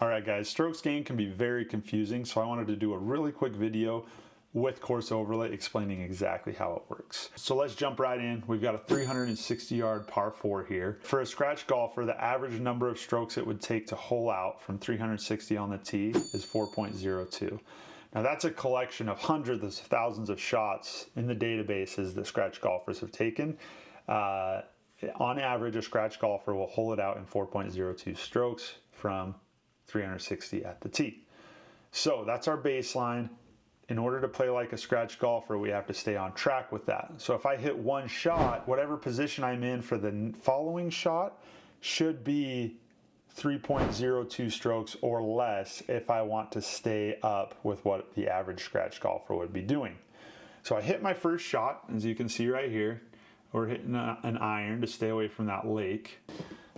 Alright guys, strokes gained can be very confusing, so I wanted to do a really quick video with Course Overlay explaining exactly how it works. So let's jump right in. We've got a 360 yard par 4 here. For a scratch golfer, the average number of strokes it would take to hole out from 360 on the tee is 4.02. Now that's a collection of hundreds of thousands of shots in the databases that scratch golfers have taken. On average, a scratch golfer will hole it out in 4.02 strokes from 360 at the tee. So that's our baseline. In order to play like a scratch golfer, we have to stay on track with that. So if I hit one shot, whatever position I'm in for the following shot should be 3.02 strokes or less if I want to stay up with what the average scratch golfer would be doing. So I hit my first shot, as you can see right here. We're hitting an iron to stay away from that lake.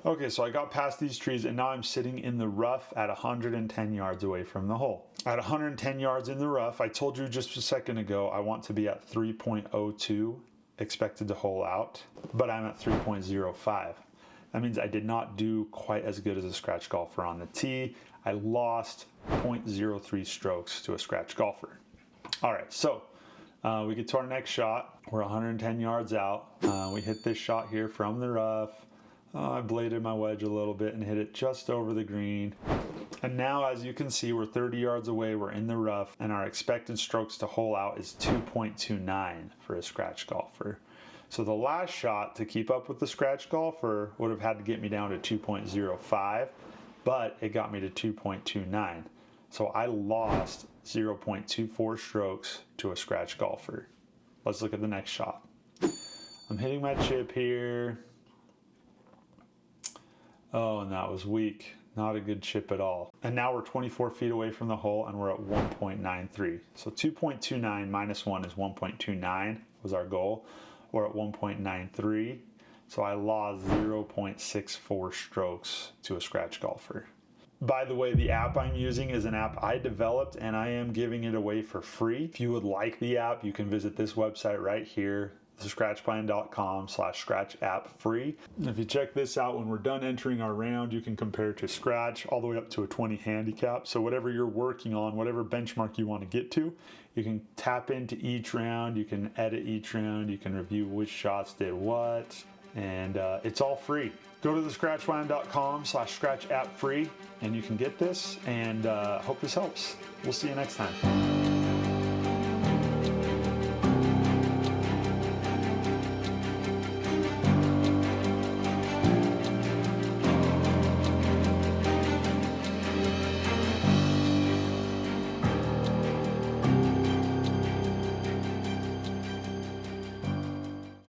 Okay, so I got past these trees and now I'm sitting in the rough at 110 yards away from the hole. At 110 yards in the rough, I told you just a second ago I want to be at 3.02 expected to hole out, but I'm at 3.05. That means I did not do quite as good as a scratch golfer on the tee. I lost 0.03 strokes to a scratch golfer. All right, so we get to our next shot. We're 110 yards out. We hit this shot here from the rough. I bladed my wedge a little bit and hit it just over the green. And now, as you can see, we're 30 yards away, we're in the rough, and our expected strokes to hole out is 2.29 for a scratch golfer. So the last shot to keep up with the scratch golfer would have had to get me down to 2.05, but it got me to 2.29. So I lost 0.24 strokes to a scratch golfer. Let's look at the next shot. I'm hitting my chip here. Oh, and that was weak. Not a good chip at all. And now we're 24 feet away from the hole and we're at 1.93. So 2.29 minus 1 is 1.29 was our goal. We're at 1.93. So I lost 0.64 strokes to a scratch golfer. By the way, the app I'm using is an app I developed and I am giving it away for free. If you would like the app, you can visit this website right here, scratchplan.com/scratch-app-free. If you check this out, when we're done entering our round, you can compare to scratch all the way up to a 20 handicap. So whatever you're working on, whatever benchmark you want to get to, you can tap into each round, you can edit each round, you can review which shots did what, and it's all free. Go to the scratchplan.com/scratch-app-free and you can get this, and hope this helps. We'll see you next time.